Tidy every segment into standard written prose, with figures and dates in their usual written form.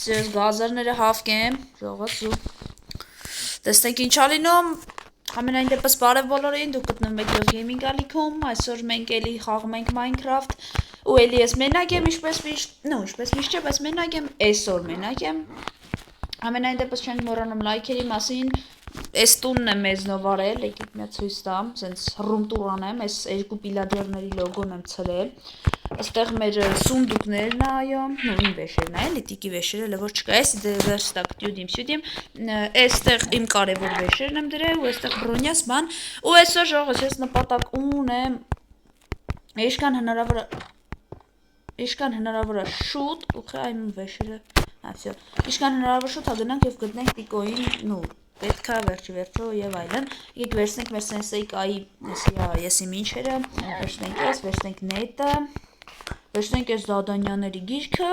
Ես գազարները հավկեմ, ժողոց ու տեսնենք ինչա լինում, ամենայն դեպս բարև բոլորին, դուք գտնում եք Love Gaming ալիքում, այսօր մենք էլի խաղում ենք Minecraft ու էլի ես մենակ եմ, ինչպես միշտ չէ, բայց մենակ եմ, այսօր մենակ եմ, ամենայն դեպս չենք մոռանում լայքերի մասին, այս տունն եմ մեզնով արել, եկեք մի հատ ցույց տամ, սենց ռումտուր անեմ, այս երկու պիլադերների լոգոն եմ ցրել, այստեղ մեր սունդուկներն է, այո, նո իմ վեշերն է, էլի տիկի վեշերը, լը որ չկա, այս վերստակ տյուդիմ, այստեղ իմ կարևոր վեշերն եմ դրել, ու այստեղ բրոնյաս բան, ու այսօր ժողոց ես նպատակ ունեմ, Իշքան հնարավոր է շուտ, ուխե այմ վեշերը, всё, իշքան հնարավոր շուտ հագնանք և գտնենք տիկոին, նու, պետքա վերջո և այլն, եկեք վերցնենք մեր սենսեյկայի, եսի մինչերը, վերցնենք նետը, վերցնենք ես զադանյաների գիրքը,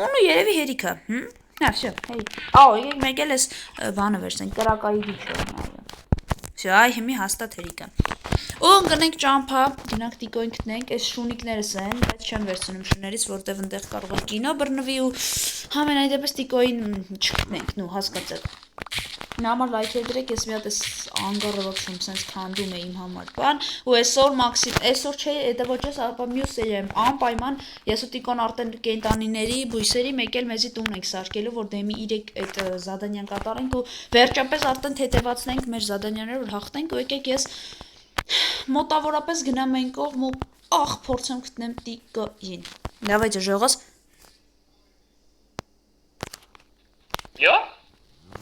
ունու երևի հերիքը, всё, եկեք մեկ էլ ես բանը վերցնենք, կրակայի գիրքը, всё, այ հիմի հաստատ հերիքը, ու ընկնենք ճամփա, գնանք տիկոին գտնենք, այս շունիկներս են, բայց չեմ վերցնում շուներից, որտև ընդեղ կարող է կինո բռնվի ու համենայն դեպս տիկոին չգտնենք, նու հասկացեք, նա համար լայքեր դրեք, ես մի հատ ես անգարը ոքշում սենց քանդում է իմ համար բան, ու այսօր չէ, դա ոչ ես, ապա մյուս սերիայում անպայման, ես ու տիկոն արդեն կենտանիների, բույսերի մեկ էլ մեզի տուն ենք սարքելու, որ դեմի 3 այդ զադանյան կատարենք ու վերջապես արդեն թեթևացնենք մեր զադանյաները, որ հաղթենք ու եկեք ես մոտավորապես գնամ այն կողմ ու փորձեմ գտնեմ տիկոին, դավայջը ժողոց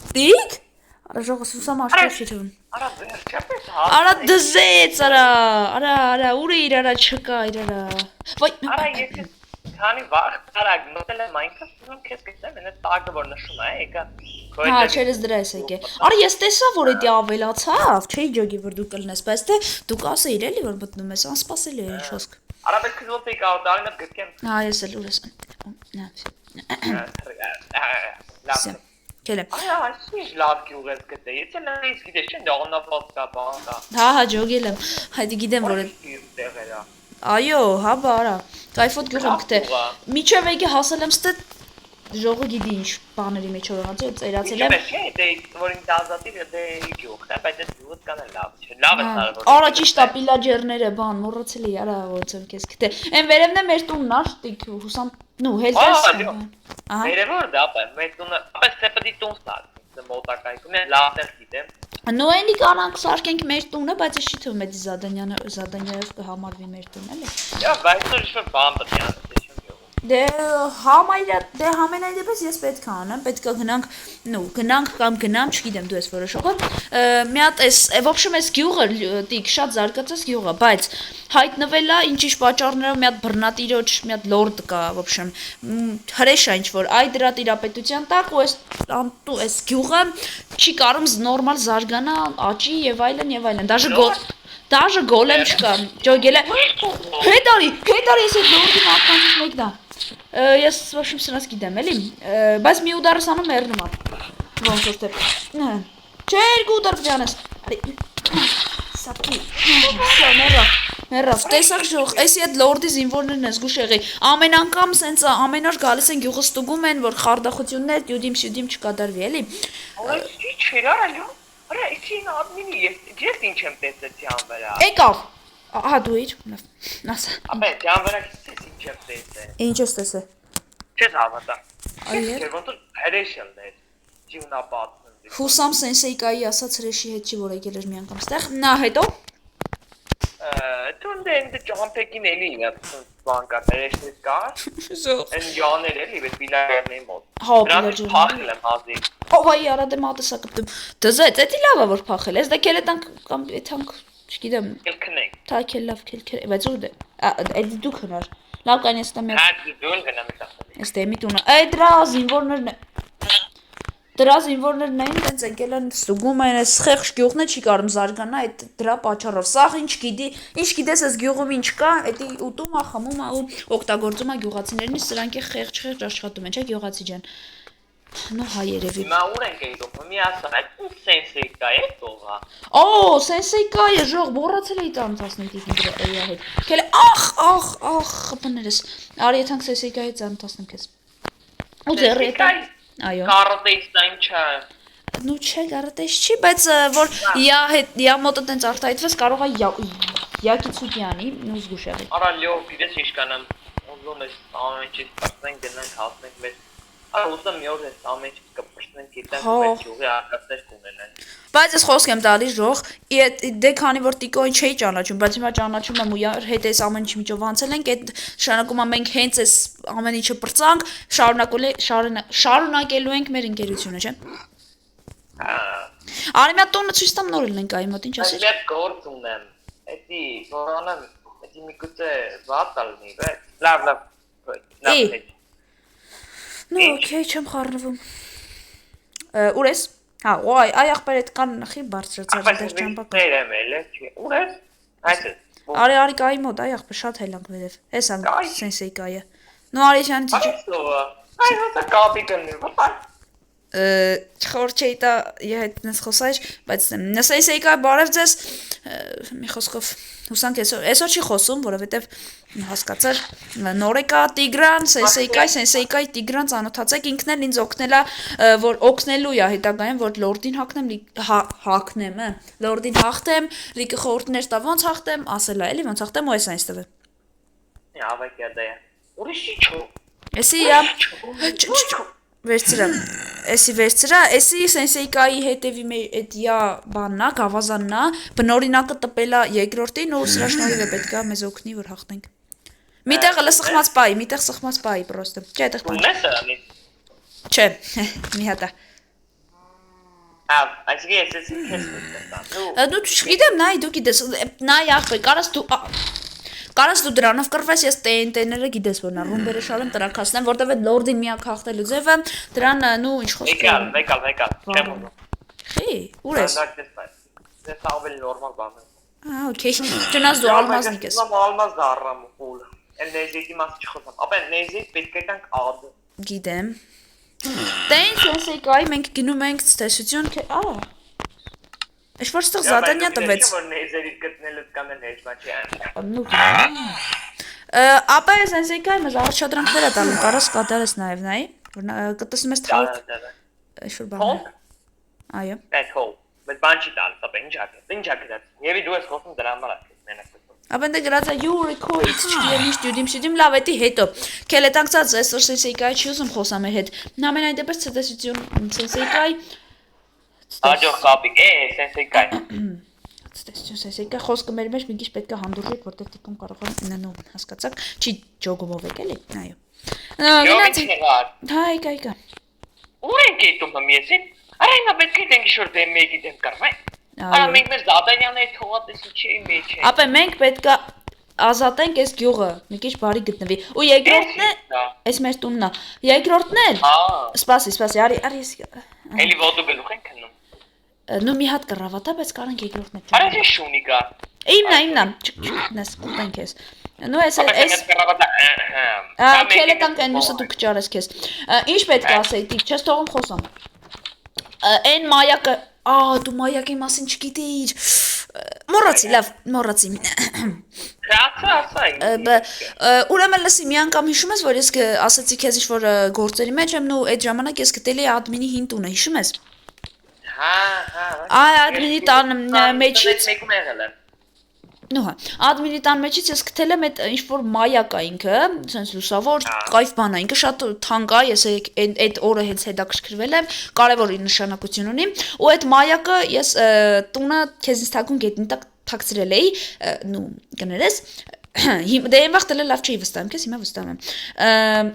Տիկ? Արա ժողոց ուսամ աշտեղ չի թվում Արա դզեց, արա, ուր է իր արա չկա իր արա Արա ես քանի վաղ արագ մտել եմ Minecraft-ում քեզ գտեմ, այնա տակը որ նշում է, եկա Հա, չերես դրա ես եկե Արա ես տեսա, որ էդի ավելացավ, չէի ջոգի, որ դու կլնես, բայց թե դու կասեիր էլի, որ մտնում ես, անսպասելի է ինչ խոսք Արա պետք է ոտեի կավտարին եմ գտկեմ Հա, ես էլ ուր ես Կել եմ Արա, այսինչ լավ գյուղ ես գտե, եթե նայից գիտես չեն դաղնավված կա բան կա Հա, ջոգել եմ, հայդի գիտեմ, որ Այո, հա բարա, կայֆոտ գյուղ եմ գտե Միջև եկե հասել եմ ստե ժողը գիտի ինչ բաների մեջ օրղանց ու ծերացել եմ որ ինձ ազատիր դե գյուղն է, բայց այս գյուղը կան է լավ չէ, լավ է սարավոր Արա ճիշտ է պիլաջերները բան, մոռացել էի, արա ոնց եմ քեզ գտե Էն վերևն է մեր տունն ա, տիկ հուսամ, նու հելտես Վերևոր դա ապա, մեր տունը, ապա ստեպդի տուն սարք մոտակայքում է, լավ տեղ գիտեմ Նո էնի կանանք սարքենք մեր տունը, բայց ես չի թվում էդի զադանյայով կհամարվի մեր տուն, էլի Բայց որ ինչ-որ բան պետք է անես Դե համենայն դեպս ես պետք է անեմ, պետք է գնանք կամ գնամ, չգիտեմ դու ես որոշողով Մի հատ ես, ոբշեմ ես գյուղը, տիկ, շատ զարգացած գյուղը, բայց հայտնվել է ինչ-ինչ պատճառներով մի հատ բռնատիրոջ, մի հատ լորդ կա, ոբշեմ, հրեշ է ինչ-որ, այ դրա տիրապետության տակ ու այս գյուղը չի կարում նորմալ զարգանա, աճի և այլն, դաժը գոլեմ չկա, ջոգել է, հետ արի, ես այդ լորդի մատկանից մեկն է Ես ոչմ սրանց գիտեմ էլի, բայց մի ուդարս անում էրնում ա, ոնց որ տեպ, չէ երկու ուդար պջանես, սապկի, մերավ, տեսակ ժող, էսի այդ լորդի զինվորներն ես գուշեղի, ամեն անգամ սենց ամեն օր գալիս են գյուղը ստուգում են, որ խարդախություններ տյուդիմ չկադարվի էլի Չէր արալյո, արա իչին ադմինի ես ինչ եմ տեսել ճան վրա Եկավ, ահա դու իր, նասա Ապե ճան վրա կիսես ինչ եմ տեսել Ինչ ես տեսել Չես հավատա Ես ոնց հրեշ եմ դեր Ջիվնապատն Հուսամ սենսեյկայի ասած հրեշի հետ չի որ եկել էր մի անգամ ստեղ Նա հետո Դու ընդ ճամփեկին էլի բան կա հրեշներ կար Են յաներ էլի վետ պիլարների մոտ Հա Նրանց փախել եմ հազիվ Ովայի արադեմ ատեսա կպտում Դզեց էդի լավ է որ փախել ես դա քել էտանք կամ էթանք չգիտեմ Քնենք Թա քել լավ քել բայց ու դե էդի դու քնար լավ կան ես տամ Հա դու գնամ Ես դեմի տունը Այ դրա զինվորներն էին տենց եկել են ստուգում են այս խեղճ գյուղն է չի կարում զարգանա այդ դրա պատճառով սաղ ինչ գիտես այս գյուղում ինչ կա էդի ուտում ա խմում ա ու օգտագործում ա գյուղացիներին սրանք է խեղճ աշխատում են չէ գյուղացի ջան Նո հայ երևի Հիմա ուր ենք գնում մի ասա այդ սենսեյկա է տողա Սենսեյկա է ժող մոռացել էի ծանոթացնել դիգի դրա հետ Քել ախ խփներս Արի եթանք սենսեյկայի ծանոթացնեմ քեզ Ու ձեռի հետ այո կարոտեստային չէ նու չէ կարոտես չի բայց որ յա մոտը տենց արտահայտվես կարող է յակի ցուկյանի նու զգուշ եղի արա լյով իրես իշկանամ ուզում ես ամենից պրծենք գնանք հասնենք մեզ արա ուզում մի օր ես ամենից կպրծենք գիտենք մեր յուղի արկածներ կունենան բայց ես խոսք եմ տալիս ժող դե քանի որ տիկոին չէի ճանաչում բայց հիմա ճանաչում եմ ու հետ էս ամեն ինչի միջով անցել ենք այդ շարունակում մենք հենց էս ամեն ինչը պրծանք շարունակելու ենք մեր ընկերությունը չէ Արի մի հատ տոնը ցույց տամ նոր ենք այ մոտ ինչ ասես Ես գործ ունեմ էդի նորանան էդի միգուցե վատ ալնի լավ նո օքեյ չեմ խառնվում ուր ես հա ոայ այ ախպեր այդ կան խի բարձրացած դեր ճամփակ ներեմ էլի ուր ես այս Արի կայի մոտ այ ախպեր շատ հելանք վերև էս ան սենսեյ կայը նո արի շան այ հա կապի կնի վատ Չխոր չէի տա հետ նես խոսայր, բայց նսեյ կա բարև ձեզ մի խոսքով հուսանք այսօր չի խոսում, որովհետև հասկացար նոր եկա Տիգրան, Սենսեյկայի Տիգրան ծանոթացեք, ինքն էլ ինձ օգնելա, որ օգնելու է հետագայում, որ լորդին հակնեմ, լորդին հաղթեմ, լիքը խորհուրդներ տա ոնց հաղթեմ, ասելա էլի ոնց հաղթեմ ու այս այնց տվե։ Ավակյա դա է։ Ուրիշի չո։ Էսի Վերցրա, էսի Սենսեյկայի հետևի այդ յա բաննա, գավազաննա, բնորինակը տպելա երկրորդին ու սրա շնորհիվ է պետքա մեզ օգնի որ հաղթենք։ Միտեղ հələ սխմած պայի պրոստը։ Չէ, այդտեղ բան։ Ունես անի։ Չէ, մի հատա։ Այսինքն ես քեզ։ Դու չգիտեմ, նայ դու գիտես, նայ ախպե, Կարաս դու դրանով կռվես, ես տեները գիտես որ նա ռումբերը շարեմ տրակ հասնեմ, որտեվ այդ լորդին միակ հաղթելու ձևը դրան նու ինչ խոսք է։ Վեկալ, չեմ ուզում։ Խի, ուր ես։ Ես ավել նորմալ բան եմ։ օքեյ, ճնաս դու ալմազնիկ ես։ Ալմազ դառամ ուլ։ Էլ նեզիտի մաս չխոսամ։ Ապա նեզիտ պետք է տանք اد։ Գիտեմ։ Տեն Սենսեյկայի մենք գնում ենք ցտեսություն, Էշ որ ստեղ զատանյա տվեց։ Որ նեզերից գտնելուց կամ հեշտա չի Նու։ Ապա Սենսեյկայի մեզ առաջադրանքներ է տալու, կարաս կատարես նաև նայ, որ կտեսնում ես թալք։ Էշ որ բան։ Այո։ Այդ հոլ, բայց բան չի տալիս, ապա ինչ ակրած։ Եվի դու ես խոսում դրա համար ես մենակ։ Ապա դե գրածա you record ստուդիում լավ էդի հետո։ Քելետանքած այսօր Սենսեյկայի չի ուզում խոսամ մեր հետ։ Ամենայն դեպս ցտեսություն Սենսեյկայի Աջող կապիկ, Սենսեյկայի։ Սենսեյկայի խոսքը մեր մեջ մի քիչ պետք է հանդուրժի, որտեղ տիկուն կարող է նո հասկացաք, չի ջոգումով եկել է, այո։ Գնացի։ Հայ։ Ու ենք դու մամիեսին։ Արա ինա պետք է դենք շուտ դեմ մեկի դեմ կարվայ։ Արա մենք մեր զադանյանների թողատեսի չի մեջ։ Ապա մենք պետք է ազատենք այս գյուղը, մի քիչ բարի գտնվի։ Ու երկրորդն է, այս մեր տունն է։ Երկրորդն է։ Սպասի, արի։ Էլի ոտու գլուխ ենք քնում։ Նու մի հատ կռավատա, բայց կարանք երկրորդն է։ Արա ինչ շունի կա։ Իմնա, նես կուտենք ես։ Նու այս քելետանք այն մյուսը դու կճարես քեզ։ Ինչ պետք է ասեի, տիկ, չես թողում խոսամ։ Այն մայակը, դու մայակի մասին չգիտեիր։ Մոռացի։ Ուրեմն լսի, մի անգամ հիշում ես, որ ես ասացի քեզ ինչ-որ գործերի մեջ եմ, ու այդ ժամանակ ես գտել էի ադմինի հին տունը, հիշում ես։ Ադմինի տան մեջից մեկում եղել է։ Ադմինի տան մեջից ես գտել եմ այդ ինչ-որ մայակ է ինքը, sense լուսավոր, կայֆ բան է, ինքը շատ թանկ է, ես այդ օրը հենց հետաքրքրվել եմ, կարևոր նշանակություն ունի, ու այդ մայակը ես տունը քեզից թակուն գետնի տակ թաքցրել էի, նու կներես, դե այն վաղ տելը լավ չէի վստահում, քեզ հիմա վստահում եմ,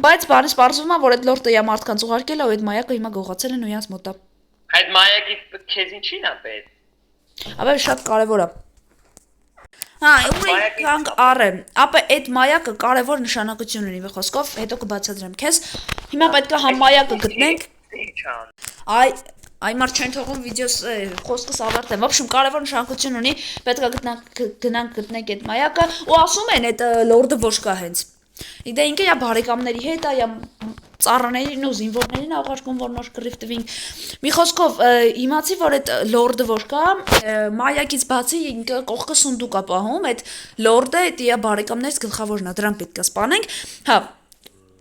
բայց բանից պարզվում է, որ այդ լորդը յա մարդկանց ուղարկել է, ու այդ մայակը հիմա գողացել են ու յանց մոտ է։ Այդ մայակի քեզ ինչին է պետք։ Ապա շատ կարևոր է։ Ուր ենք առեմ, ապա այդ մայակը կարևոր նշանակություն ունի մի խոսքով, հետո կբացատրեմ քեզ։ Հիմա պետք է համ մայակը գտնենք։ Այ մարդ չեն թողում վիդեոս խոսքս ավարտեմ։ Ոբշում կարևոր նշանակություն ունի, պետք է գտնենք այդ մայակը ու ասում են այդ լորդը ոչ կա հենց։ Դե ինքը յա բարեկամների հետ է, յա ծառաներին ու զինվորներին աղարկում, որ նոր կռիվ տվինք։ Մի խոսքով իմացի, որ այդ լորդը որ կա, մայակից բացի ինքը կողքը սունդուկ է պահում, այդ լորդը այդ յա բարեկամներից գլխավորն է, դրան պետք է սպանենք։ Հա,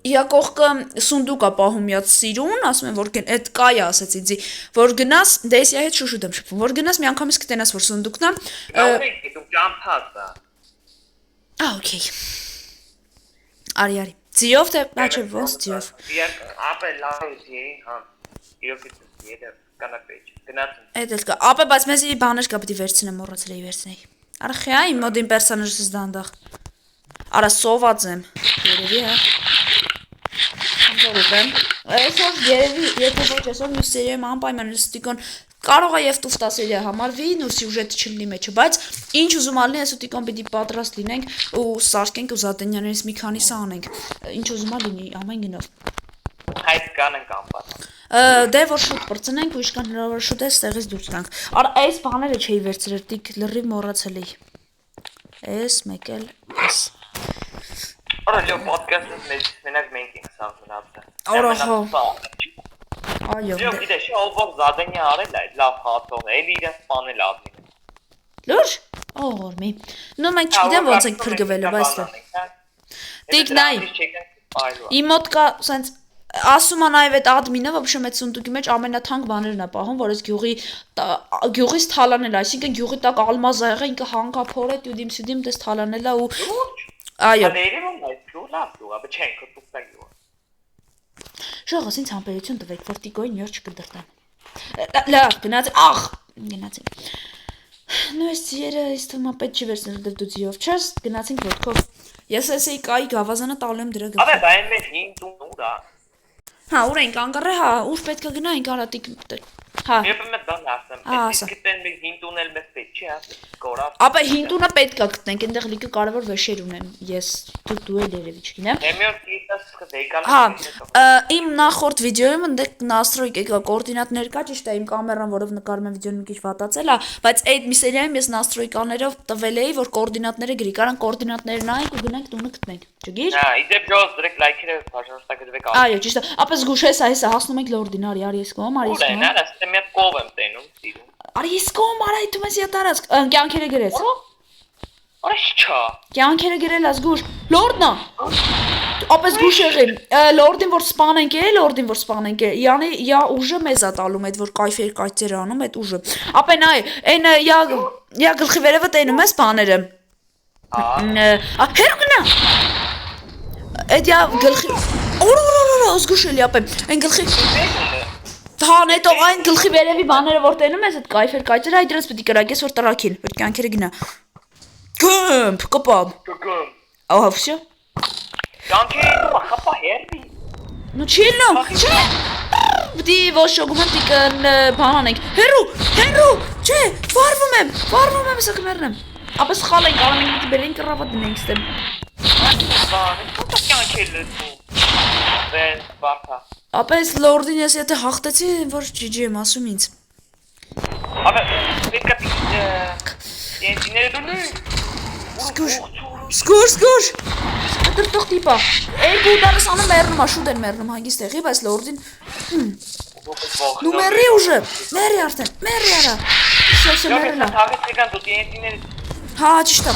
Իա կողքը սունդուկա պահում միած սիրուն, ասում են որ այդ կայա ասեցի ձի, որ գնաս դեսիա հետ շուշուտ եմ շփվում, որ գնաս մի անգամից կտենաս որ սունդուկն է։ դու ճամփած է։ Okay։ Արի։ Ձիով թե բաչը ոնց ձիով։ Ապե լավի, հա։ Իրոք է կանապեջ։ Գնացին։ Այդ էլ կա։ Ապե բայց մեզի բաներ կա պետք է վերցնեմ, մոռացել էի վերցնել։ Արա խիա իմ մոդին պերսոնաժս դանդաղ։ Արա սոված եմ։ Երևի հա։ Անձորում։ Այսօր երևի եթե ոչ այսօր մյուս սերիայում անպայման ստիկոն կարող է եւ տուֆտա սերիա համարվի, նոր սյուժետը չլինի մեջը, բայց ինչ ուզում ալնի այս ուտիկոն պիտի պատրաստ լինենք ու սարքենք ու Զատենյաններից մի քանիսը անենք։ Ինչ ուզում ա լինի ամեն գնով։ Հայտ կանենք անպատ։ Դե որ շուտ բրծնենք ու իշքան հնարավոր շուտ է ստեղից դուրս գանք։ Արա այս բաները չէի վերցրել, տիկ լրիվ մոռացել էի։ Էս մեկ էլ էս։ Արա լո ոդկասթը մենակ մենք ենք սա մնացել։ Արա հա։ Այո։ Yo գիտես, ով Զադենյա արել է, լավ հացող, էլի իրեն սպանել ադմին։ Լուրջ։ Ողորմի։ Նո մենք չգիտեմ ոնց ենք փրկվելու, բայց տիկ նայ։ Իմ մոտ կա սենց ասում ա նաև այդ ադմինը, вообще մեծ սունդուկի մեջ ամենաթանկ բաներն է պահում, որ այս գյուղից թալանել, այսինքն գյուղի տակ ալմազ ա եղել, ինքը հանգափոր է, դյուդիմ սյուդիմ դες թալանել ու այո։ Ներևում այդ գյուղ, ապա չենք կտուկտա գյուղ։ Շողս ինձ համբերություն տվեք, որ տիկոին նոր չկդրտան։ Լավ, գնաց, ախ, գնացին։ Նո այս ձիերը այս թվում պետք չի վերցնել դու ձիով չես, գնացինք ոտքով։ Ես էսեի կայի գավազանը տալու եմ դրա գլխին։ Ապա դա այն մեր հին տուն ուր է։ Հա, ուր ենք անկառե, հա, ուր պետք է գնայինք արատիկ։ Հա։ Եվ մե բան ասեմ, իսկ գտեն մի հին տունել մեզ պետք չի ասել, կորավ։ Ապա հին տունը պետք է գտնենք, այնտեղ լիքը կարևոր վեշեր ունեմ։ Ես դու էլ երևի չգիտեմ։ Դեմիոր կիտս դեկալ։ Հա, իմ նախորդ վիդեոյում այնտեղ նաստրոյք եկա կոորդինատներ կա, ճիշտ է, իմ կամերան, որով նկարում եմ վիդեոն մի քիչ վատացել է, բայց այդ մի սերիայում ես նաստրոյկաներով տվել էի, որ կոորդինատները գրի, կարան կոորդինատները նայենք ու գնանք տունը գտնենք։ Չգիր։ Հա, իդեպ ջոս դրեք լայքերը բաժանորդագրվեք։ Այո, ճիշտ է։ Ապա զգուշ ես, այսա հասնում ենք լորդին, արի ես կողմ, արի ես կողմ։ Ուր է, նա մի հատ կով եմ տենում, սիրում։ Արի ես կողմ, արա դու մեզ յատարած, կյանքերը գրեց։ Արա չա։ Կյանքերը գրել ազգուշ։ Լորդնա։ Ապա զգուշ եղի։ Լորդին որ սպանենք է, լորդին որ սպանենք է։ Յանի յա ուժը մեզ ա տալում այդ որ կայֆեր կայծեր անում այդ ուժը։ Ապա նայ, այն յա գլխի վերևը տենում ես բաները։ Հերգնա։ Այդ յա գլխի Օր զգուշելի ապա այն գլխի Թան հետո այն գլխի վերևի բաները որ տենում ես այդ կայֆեր կայծեր այ դրանց պետք է կրակես որ տրակին որ կյանքերը գնա Կմփ կպամ Ահա վсё Կյանքերը դու խապա հերբի Ну чильно չէ Դի ոչ շոգումատիկն բանանենք հերու չէ վարվում եմ սա կմեռնեմ ապա սխալ ենք անում ենք բերենք կռավատ դնենք ստեմ Բան ու կյանքերը դու Բեն բարտա Ապա այս լորդին ես եթե հաղթեցի որ GG եմ ասում ինձ Ապա պետք է ինտիները դու Սկուր Դրտող տիպա Էի բուդարս անում մեռնում շուտ են մեռնում հանգիստ եղի բայց լորդին Դու մեռի ուժը մեռի արդեն մեռի արա Շոսը մեռելա Թաղեցեկան դու ինտիները Հա ճիշտ է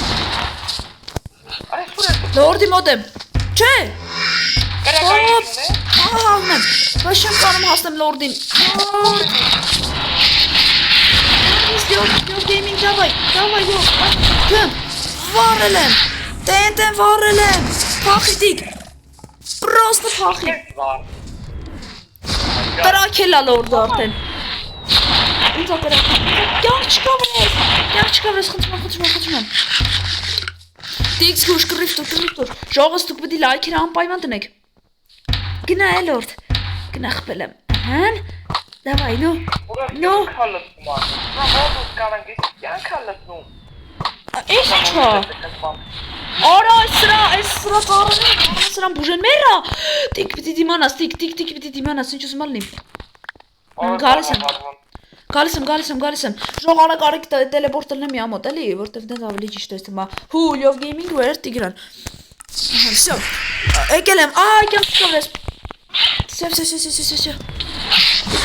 Այ սուրը Լորդի մոտ եմ Չէ Կարակային է Ահա Բայց չեմ կարում հասնեմ լորդին Your gaming давай Գմ Վարել եմ Տեն վարել եմ Փախի դիկ Պրոստը փախի Տրակել ա լորդը արդեն Ինձ ա տրակել Կյանք չկա վես խնդրում եմ Դիկ զգուշ կռիվ տուր Ժողս դուք պետք է լայքերը անպայման տնեք Գնա է լորդ Գնա խպել եմ Հեն Դավայ նո Էս չա Արա սրա կարանը Սրան բուժեն մերա Տիկ պիտի դիմանաս Տիկ պիտի դիմանաս Ինչ ուզում ալնիմ Գալիս եմ Ժող արագ արեք տելեպորտ ելնեմ մի ամոտ էլի Որտև դեն ավելի ճիշտ ես թմա Հուլյով գեյմինգ վեր տիգրան Всё Եկել եմ Այ կյանք չկավրես Всё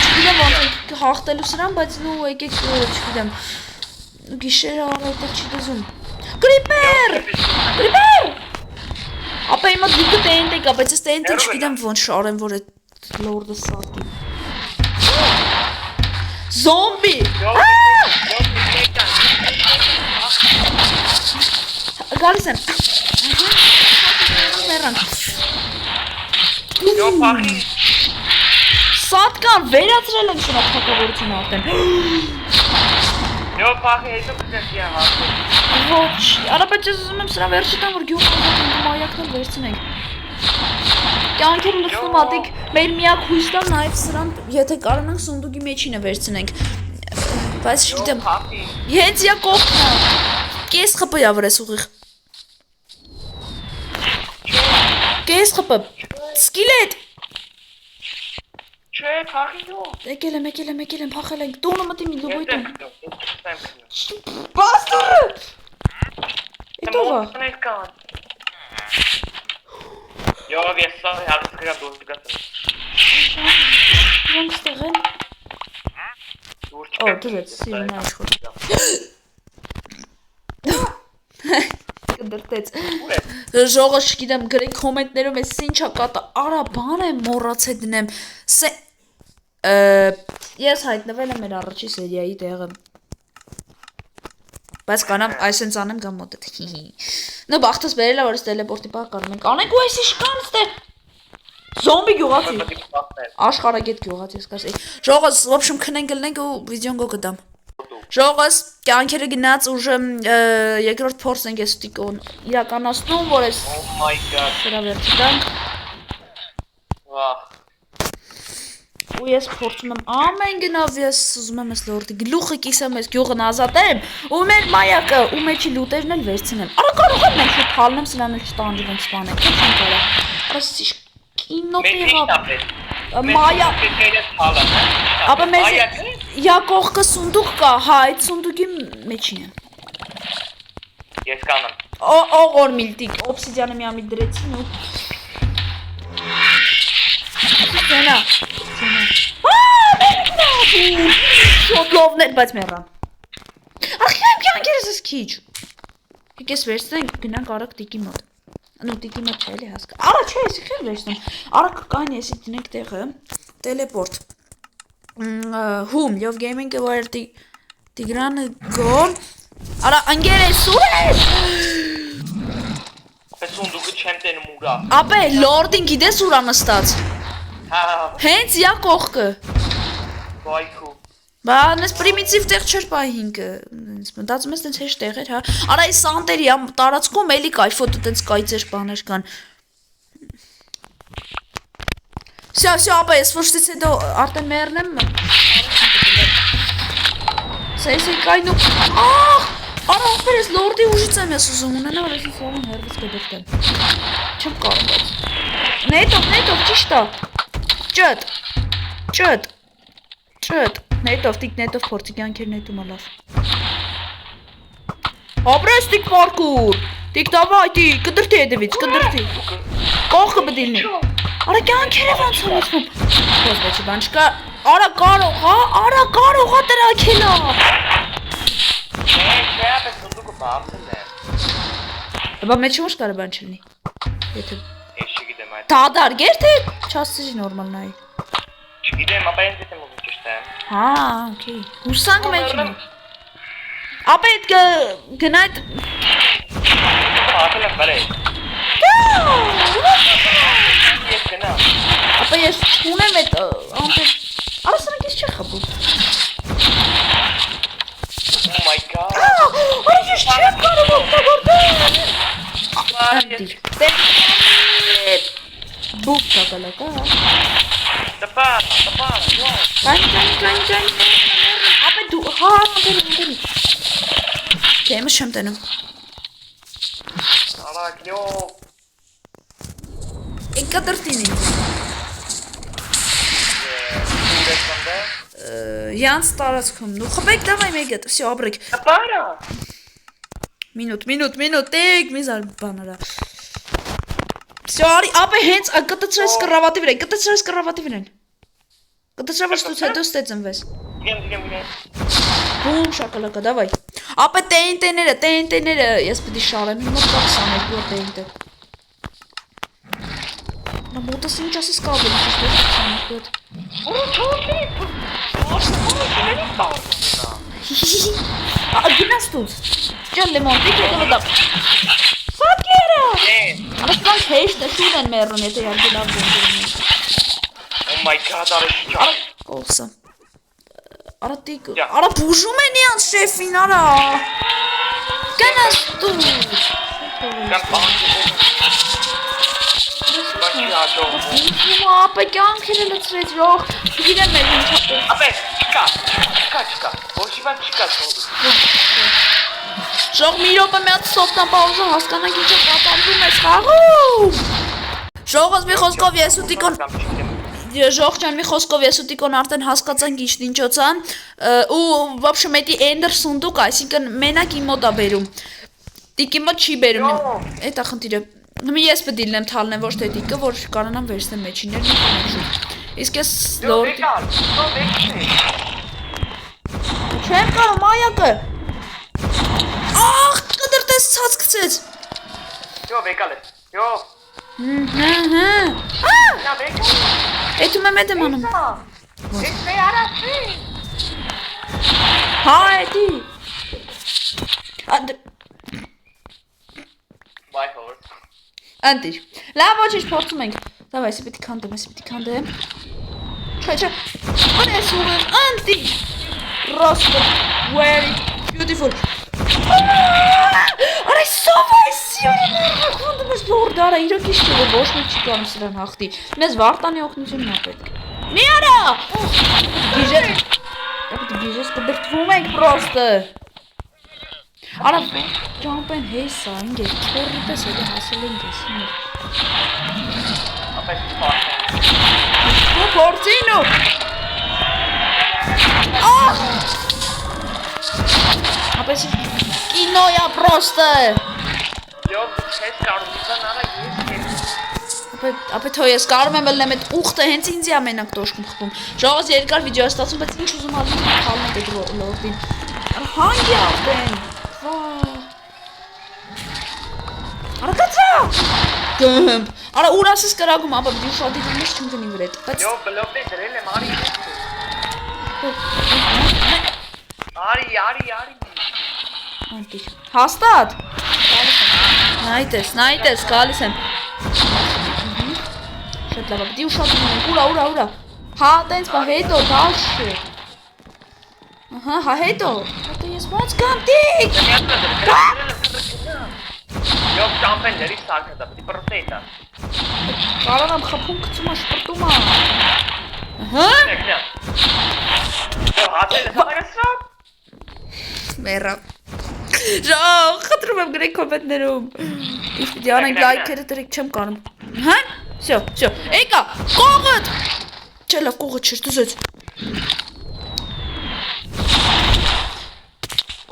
Չգիտեմ ոնք հաղթելու սրան բայց նու եկեք չգիտեմ Գիշերը այդտեղ չի դզում Գրիպեր Ապա հիմա դուք տենտ եկա, բայց ես տենտ չգիտեմ ոնց շարեմ, որ այդ լորդը սատի։ Զոմբի։ Գալիս եմ։ Մեռան։ Yo փախի։ Սատկան վերացրել են շնորհ թակավորությունը արդեն։ Yo փախի հետո կգնի հաշվի։ Ոչ, արաբեջ ես ուզում եմ սրա վերջի տան, որ գյուղը մայակներ վերցնենք։ Կյանքերը լսում ատիկ, մեր միակ հույսն է նաև սրան, եթե կարողանանք սունդուկի մեջինը վերցնենք։ Բայց չգիտեմ։ Հենց յա կողքն է։ Կես խփը յա վրես ուղիղ։ Կես խփը։ Սկիլետ։ Չէ, փախի ո։ Եկել եմ, փախել ենք։ Տունը մտի մի լուբույթ։ Եմ։ Բաստուրը։ Էտո վա։ Yo, ես սա հարցրի դուրս գացել։ Ոնց տեղեն։ Օ, դրեց, սիրուն աշխոր։ Կդրտեց։ Ժողը չգիտեմ, գրեք կոմենտներում ես ինչա կատա, արա բան եմ մոռացե դնեմ։ Ես հայտնվել եմ մեր առաջի սերիայի տեղը։ Բայց կանամ այսենց անեմ գամ մոտ էդ։ Նո բախտս բերել է, որ ես տելեպորտի պահ կարում ենք անենք ու այս իշկան ստեղ։ Զոմբի գյուղացի։ Աշխարհագետ գյուղացի ես կասեի։ Ժողս, в общем, քնենք գլնենք ու վիդեոն գո կդամ։ Ժողս, կյանքերը գնաց ուժը երկրորդ փորձ ենք ես տիկոն իրականացնում, որ ես Oh my god։ դրա վերջի տանք։ Վահ։ Ու ես փորձում եմ ամեն գնավ ես ուզում եմ ես լորդի գլուխը կիսեմ ես գյուղն ազատեմ ու մեր մայակը ու մեջի լուտերն էլ վերցնեմ։ Արա կարող եմ մենք շուտ փալնեմ սրան էլ չտանջվենք սպանենք։ Ինչ եմ կարա։ Արա սիշ կինոպի ղապ։ Մայա։ Ապա մեզ յա կողքը սունդուկ կա, հա այդ սունդուկի մեջին է։ Ես կանեմ։ Օր միլտիկ օբսիդիանը մի ամիտ դրեցին ու Սենա։ Շոդլովներ, բայց մեռան։ Ախիամ կյանքերս ես քիչ։ Եկես վերցնենք, գնանք արագ տիկի մոտ։ Նո տիկի մոտ չէ էլի հասկա։ Արա չէ, ես իքել վերցնում։ Արագ կային եսի դնենք տեղը, տելեպորտ։ Հում, Love Gaming-ը որ Տիգրանը գոլ։ Արա անգերես ուր ես։ Պես ունդուկը չեմ տենում ուրա։ Ապե լորդին գիտես ուրա նստած։ Հա։ Հենց յա կողքը։ Բայքու։ Բա նես պրիմիտիվ տեղ չէր պահինքը։ Մտածում ես տենց հեշտ տեղ էր, հա։ Արա այս սանտերի տարածքում էլի կայֆոտը տենց կայծեր բաներ կան։ Всё, ապա ես ոչտից հետո արդեն մեռնեմ։ Սեյսի կայնու։ Ահ, արա ապերես լորդի ուժից եմ ես ուզում ունենալ, ես սովն հերվից կդրտեմ։ Չեմ կարող բայց։ Նետով ճիշտ է։ Ճտ։ Նետով, տիկ նետով փորձի կյանքեր նետում ալավ։ Ապրես տիկ պարկուր։ Տիկ դավայ տիկ, կդրտի հետևից, կդրտի։ Կողքը բդիլնի։ Արա կյանքերը ոնց հորացնում։ Ես ոչի բան չկա։ Արա կարող հա տրակելա։ Չէ, պես ունդուկը բաղցել է։ Բա մեջ ոչ կարը բան չլնի։ Եթե Ես չգիտեմ այդ։ դադար գեր թե չասցի նորմալ նայի։ Չգիտեմ, ապա ինձ դեմ ուզում ճիշտ է։ Հա, օքեյ։ Հուսանք մեջ։ Ապա այդ գնա այդ Ահա լավ բարե։ Ես գնա։ ապա ես չունեմ այդ ամպեր։ Արա սրանք ես չի խփում։ Oh my god։ Արա ես չեմ կարող օգտագործել։ Բուկ կակալակա։ Տպա, յո։ Կան։ Ապա դու հա դեր։ Դեմը չեմ տենում։ Արագ յո։ Եկադրտինի։ Յանց տարածքում։ Նու խփեք դավայ մեգա, всё, ապրեք։ Տպարա։ Minut, տեք միզար բանարա։ Всё, արի, ապա հենց կտցրես կռավատի վրան։ Կտցրավաշ դուց հետո ստեցնվես։ Գեմ։ Բում շոկոլադա, դավայ։ Ապա տենտեները, ես պետք է շարեմ, հիմա 22 տենտը։ Մոտս ինչ ասես կավել, ճիշտ է, ճիշտ։ Գնաս դուց։ Ջան լեմոն, դիք դա։ Սակերա։ Ասած հեշտ է շուն են մեռնում, եթե իհարկե լավ դեպքում։ Oh my god, արի շիճա։ Կոլսը։ Արա տիկ, արա բուժում են իրանց շեֆին, արա։ Գնաս դուց։ Կամ բանջի։ Ապա կյանքերը լծրեց ժող, գիրեմ մեր ինչ ապե։ Ապե, չկա, ոչի բան չկա ծողը։ Ժող մի րոպե մի հատ ստոպտան պաուզը հասկանանք ինչ է կատարվում է խաղում։ Ժողս մի խոսքով ես ու տիկոն Ժող ջան մի խոսքով ես ու տիկոն արդեն հասկացանք ինչ ինչոցան ու вообще մետի էնդեր սունդուկ, այսինքն մենակ իմ մոտ է բերում։ Տիկի մոտ չի բերում։ Էտա խնդիրը։ Մի ես պետք է դիլնեմ թալնեմ ոչ թե տիկը, որ կարողանամ վերցնեմ մեջիներ մի քիչ։ Իսկ ես լորդ Չեմ կարող մայակը։ Ախ, կդրտես ցածկցեց։ Յո, վեկալ է։ Յո։ Նա վեկալ։ Էդու մեմ եմ անում։ Ես արացի։ Հա, էդի։ Bye horse։ Անտիր։ Լավ ոչինչ փորձում ենք։ Դավայ, ես պետք է քանդեմ։ Չէ։ Անես ու անտի։ Просто very beautiful։ Արա սովայսիոն քանդում ես լորդ արա, իրոք իշ չէ ոչ մի չի կարող սրան հաղթի։ Մեզ վարտանի օգնությունն է պետք։ Մի արա։ Գիժես կդրտվում ենք просто։ Արա ջամպեն հեսա, ինգե չորի պես է հասել ենք ես։ Ապե սպասեմ։ Ու փորձինու։ Ահ! Ապես կինոյա պրոստը։ Յո, ես կարող եմ արա ես։ Ապե թո ես կարող եմ ելնեմ այդ ուխտը հենց ինձի ամենակ դոշքում խփում։ Ժողոս երկար վիդեո է ստացում, բայց ինչ ուզում ալու խալն է այդ լորդին։ Հանգի ապեն։ Արա կացա։ Գմբ։ Արա ուր ասես կրագում, ապա բդի շատ դիտում ես չմ գնի վրետ։ Յո, բլոկն է դրել եմ արի։ Արի։ Անտի։ Հաստատ։ Նայտես, գալիս եմ։ Շատ լավ, բդի ուշադրում ենք, ուրա։ Հա, տենց բա հետո, դաշը։ Ահա, հա հետո։ Հետո ես ոնց կամ տիկ։ Յո, ճամպենների սարքա դա, պիտի պրոտեիտա։ Կարող եմ խփում գցում աշպրտում ա։ Ահա։ Յո, հատել է սարքա։ Մերա։ Ժող, խտրում եմ գրեք կոմենտներում։ Իսկ պիտի անենք լայքերը դրեք չեմ կարում։ Հա։ Всё, եկա, կողդ։ Չէ, լավ կողդ չէր, դուզեց։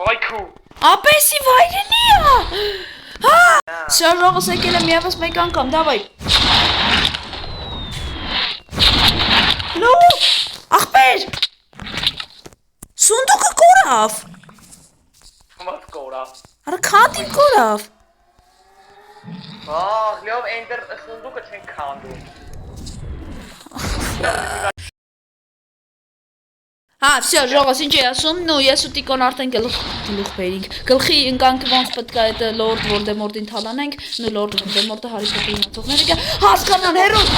Ոյքու։ Ապեսի վայրենի ա։ Հա։ Всё, ժողս եկել եմ եւս մեկ անգամ, դավայ։ Նո, ախպեր։ Սունդուկը կորավ։ Ո՞նց կորա։ Արա քանդին կորավ։ Լավ, էնդեր սունդուկը չեն քանդում։ Հա, всё, ժողոս ինչ է ասում, նո, ես ու տիկոն արդեն գլուխ բերինք։ Գլխի ընկանք ոնց պետք է այդ լորդ Վոլդեմորտին թալանենք, նո լորդ Վոլդեմորտը Հարի Փոթերի մածողները գա, հասկանան հերոս։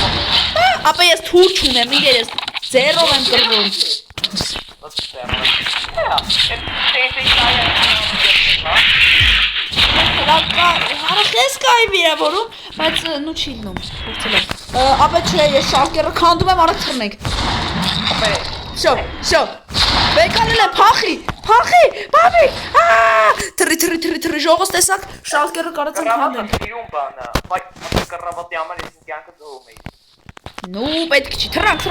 Ապա ես թուր չունեմ, ինգեր ես ձերով եմ կրվում։ Հարախես կայի վիրավորում, բայց նու չի լնում, փորձել եմ։ Ապա չէ, ես շալկերը քանդում եմ, արագ թռնենք։ Всё, բեկանել եմ, փախի, բաբի, թրի, ժողոս տեսակ, շալկերը կարացան քանդենք։ Իրում բանա, բայց կռավատի համար ես կյանքը ձողում էի։ Նու, պետք չի, թռանք,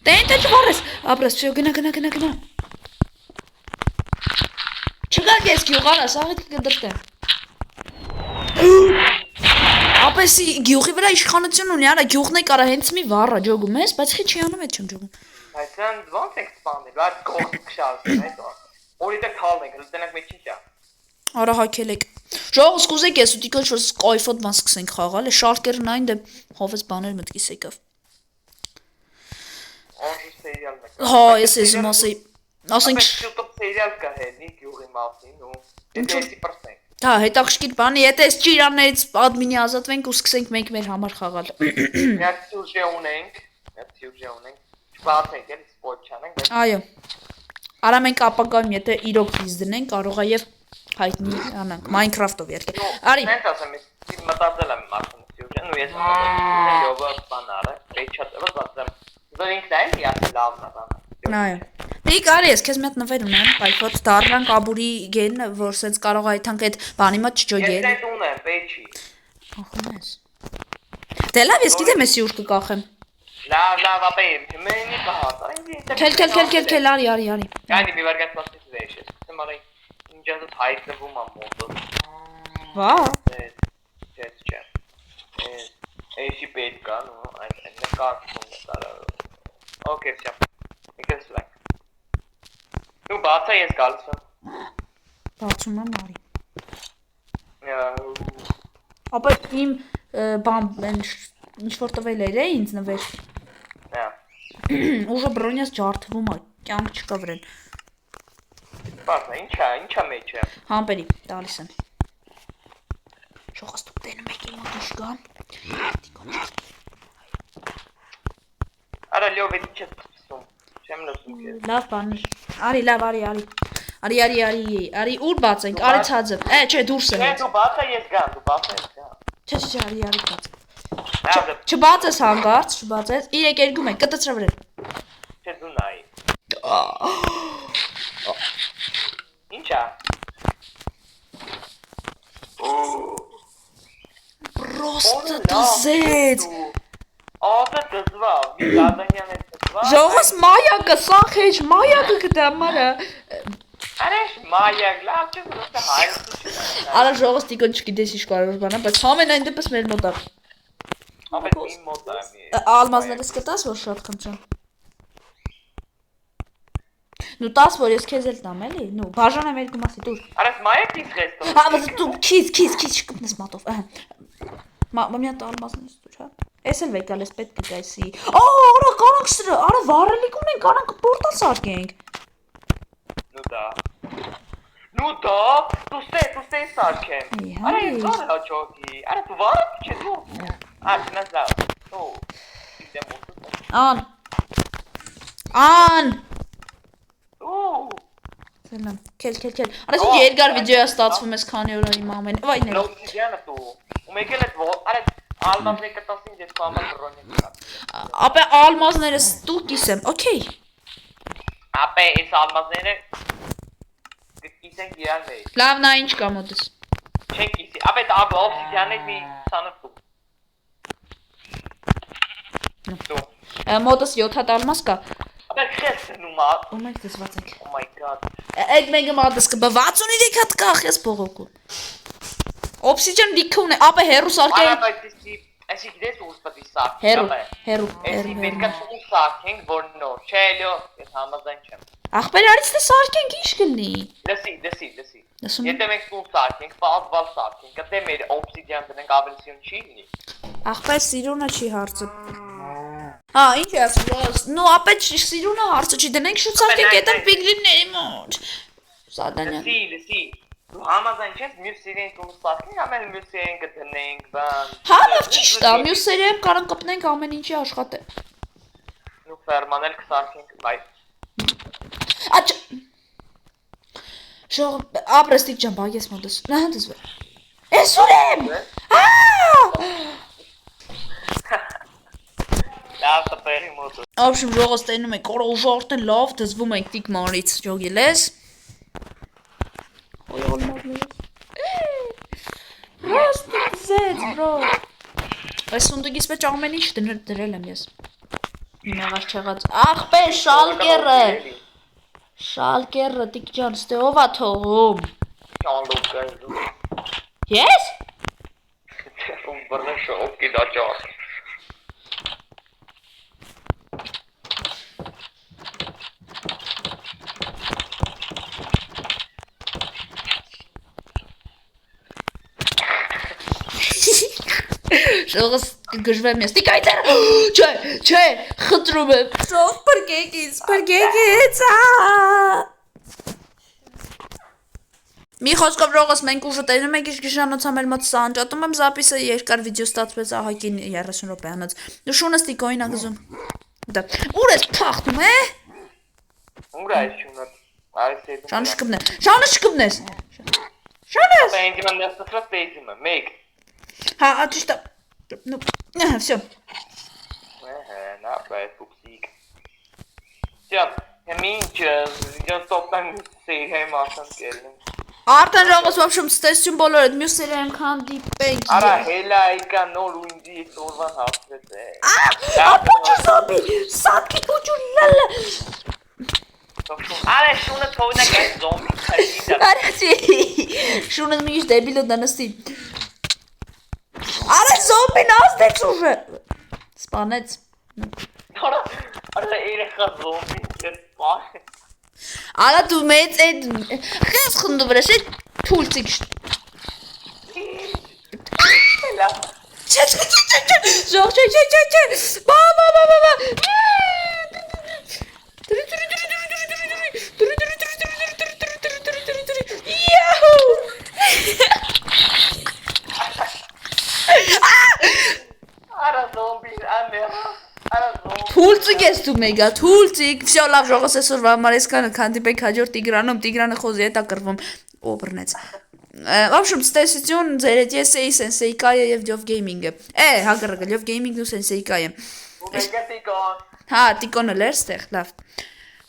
տեն չվարես, ապրես, всё, գնա։ Չգակ ես գյուղ, արա, սաղիթ կդրտեմ։ Ապեսի գյուղի վրա իշխանություն ունի, արա, գյուղն է կարա հենց մի վառա ջոգում ես, բայց խի չի անում էդ չեմ ջոգում։ Բայց ոնց եք սպանել, բայց կողք քշալս, հետո։ Օրիտեք թալնենք, լտնենք մեջ ինչա։ Արա հակել եք։ Ժողովուրդ կուզեք ես ու դիկոչ որ կայֆոտ բան սկսենք խաղալ, շարքերն այն դե հավես բաներ մտքիս եկավ։ Օնի սերիալ մեկ։ Հա, ես ուզում ասեի, ասենք YouTube սերիալ կա հենի գյուղի մասին ու դեպի պրսենք։ Հա, հետաքրքիր բան է, եթե այս ճիրաններից ադմինի ազատվենք ու սկսենք մենք մեր համար խաղալ։ Մենք սյուժե ունենք, Չբացենք, էլի սպոյլ չանենք, բայց Այո։ Արա մենք ապագայում եթե իրոք դիզ դնենք, կարող է եւ հայտնի անանք Minecraft-ով երկել։ Արի։ Մենք ասեմ, ես մտածել եմ մարդուն սյուժեն ու ես մտածել եմ բան արա, ռեչատը բացեմ։ Զորինքն է, իասի լավն է բանը։ Այո։ Դե կարի ես քեզ մի հատ նվեր ունեմ, կայֆոտ դառնանք աբուրի գեն, որ սենց կարող այդանք այդ բանի մոտ չջոգել։ Ես այդ ունեմ, պեչի։ Ախում ես։ Դե լավ, ես գիտեմ ես ուր կկախեմ։ Լավ, ապե, մենի կահած, Քել, արի։ Կայնի մի վարգատ մասից վեշ ես, եմ արի, ինջազըտ հայտնվում ամ մոտոտ։ Վա։ Ես չէ, էյսի պետ կա, այն նկարվում է տարա, օքեյ, վսյա, եկես լակ։ Դու բացա ես գալս եմ։ Բացում եմ արի։ Ապա իմ բան ինչ-որ տվել էր է ինձ նվեր։ Ուժը բրոնյաս ջարդվում է, կյանք չկա վրեն։ Բացա, ինչա մեջ է։ Համպերի, տալիս եմ։ Շողաս դուք տենում եք իմ ոտիշ գան։ Արա լյով էդի չես պսում, չեմ լսում կեզ։ Լավ բանր, արի, արի, ուր բացենք, արի ծածը, չէ, դուրս է հենց։ Դու բացա ես գան, Չէ, արի ծածը։ Չբացես հանգարց, չբացես, իրեք երկում են, կտծրա վրեն։ Չէ դու նայի։ Ինչա։ Պրոստը դզեց։ Ատը դզվա, մի գազանյան է դզվա։ Ժողոս մայակը, սանխեջ, մայակը կդամարը։ Արեշ մայակ, լավ չես ոսը հայրսու չնա։ Արա ժողոս տիկոն չգիտես իշ կարոր բանա, բայց համենայն դեպս մեր մոտ է։ Ապետ իմ մոտ է։ Ալմազներս կտաս, որ շատ խնդրեմ։ Նու տաս, որ ես քեզ էլ տամ էլի, նու, բաժան եմ երկու մասի, դուր։ Արես մայակ դիս խեստով։ Հա, բայց դու քիզ չկպնես մատով։ Մամյա ալմազներս դուր, հա։ Ես էլ վեկալ ես պետք է գայսի։ Արա կանանք սրա, արա վառելիք ունենք, կանանք պորտալ սարքենք։ Նու դա, դու ստե սարքեմ։ Արա ես վար հաչոքի, արա դու վարը չէ դու։ Աշնաս լավ, դու, իդեմ ուսուս։ Ան։ Ու։ Սելամ, քել։ Արա ինչ երկար վիդեոյա ստացվում ես քանի օր իմ ամեն։ Վայ ներ։ Լոքսիդյանը դու։ Ու մեկ էլ այդ արա ալմազներ կտասին դες կամա դրոնի։ Ապե ալմազներս տուկիս եմ, օքեյ։ Ապե այս ալմազները կիսենք իրար մեջ։ Լավ, նա ինչ կա մոտս։ Չեն կիսի, ապե դա օբսիդիանից մի սանր դու։ Դու։ Մոտս 7 հատ ալմազ կա։ Ապե քես նումա։ Ու մենք դեսված ենք։ Oh my god։ Այդ մեկը մոտս կա 63 հատ կա, ես փողոքու։ Օբսիդիան լիքը ունե, ապե հերու սարքե։ Արա բայց էսի գիտես ուս պատի սարք։ Հերու։ Էսի պետք է ուս սարքենք, որ նոր, չէ լյո, ես համաձայն չեմ։ Ախպեր արից թե սարքենք ինչ կլինի։ Լսի։ Լսում Եթե մենք ուս սարքենք, բալ սարքենք, դե մեր օբսիդիան դնենք ավելսիոն չի լինի։ Ախպեր սիրունը չի հարցը։ Հա, ինչ է ասում, նո ապե սիրունը հարցը չի դնենք շուտ սարքենք այդտեղ պիգլինների մոտ։ Սադանյան։ Լսի։ Դու համաձայն չես մյուս սիրենք ուս սարքենք, ամեն մյուս սիրենք դնենք, բան։ Հա, լավ ճիշտ է, մյուս սերիայում կարող կպնենք ամեն ինչի աշխատե։ Նու ֆերմանել կսարքենք, բայ։ Աչ Ժող ապրեստիկ ջան, բա ես մոտս։ Նա հանդես վեր։ Ես ուրեմ։ Լավ տպերի մոտը։ Ապշում ժողոս տենում ենք, օրը ուժորտն լավ դզվում ենք տիկ մանից ջոգել ես։ Ռոստիկ զեց, բրո։ Այս սունդուգիս մեջ ամեն ինչ դրել եմ ես։ Իմ աղաս չեղած, աղպեր շալկերը, տիկ ջան, ստե ով ա թողում։ Ես? Un բրնը շոկ կիդա ճար։ Շողս գժվեմ ես։ Տիկայի ձեր։ Չէ, խնդրում եմ։ Շող բրգեգից։ Մի խոսքով Ռողոս մենք ուժը տենում ենք գիշանոց ամեր մոտ սա անջատում եմ զապիսը երկար վիդեո ստացվեց ահագին 30 րոպեանոց։ Նշունը ստիկոին ագզում։ Դա ուր ես փախնում է։ Ուր է շունը։ Այս է։ Շանը շկմնես։ Շանը։ Բենջի ման նստած բեյզիմը։ Մեկ։ Հա, ճիշտ է։ Ну, всё. На, пупсик. Всё, Հեմինչ, ես տոպտան սերիայի մասն կելնում։ Արդեն Ռողոս ոբշում ստեսություն բոլորդ մյուս սերիայում քանդիպենք։ Արա հելայիկա նոր ու ինձի սորվան հասվեց է։ Ապոչուր զոմբի, սատկի պոչուր լալը։ Արա շունը թողնակ այս զոմբի քարիդա։ Արացի, շունը միշտ դեբիլը դնստի։ Արա զոմբին աստեց ուժը։ Սպանեց։ Արա երեխա զոմբի կեր պահ։ Արա դու մեծ է, խես խնդու վրաշ է թուլցիկ։ Չէ, ժող, չէ, բա։ Իահու։ Արա զոմբին աներա, արա զոմբին։ Թուլցիկ ես դու մեգա, թուլցիկ, всё լավ ժողոս այսօր համար այսքանը քանդիպենք հաջորդ Տիգրանում, Տիգրանը խոզի հետ է կռվում, ո բռնեց։ Вообще, ստեսություն ձեր հետ ես էի Sensei-կայը եւ Jov Gaming-ը։ Հակառակը Jov Gaming-ն ու Sensei-կայը։ Ուղեկատիկոն։ Հա, Տիկոնը լեր ստեղ, լավ։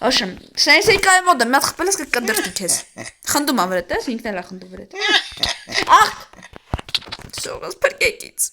Ոբշեմ, Sensei-կայը մոդը մատ խփել ես կկդրտի քեզ։ Խնդում ա վրետ ես, ինքն էլ է խնդու վրետ։ Ախ։ Շողոս բրգեգից։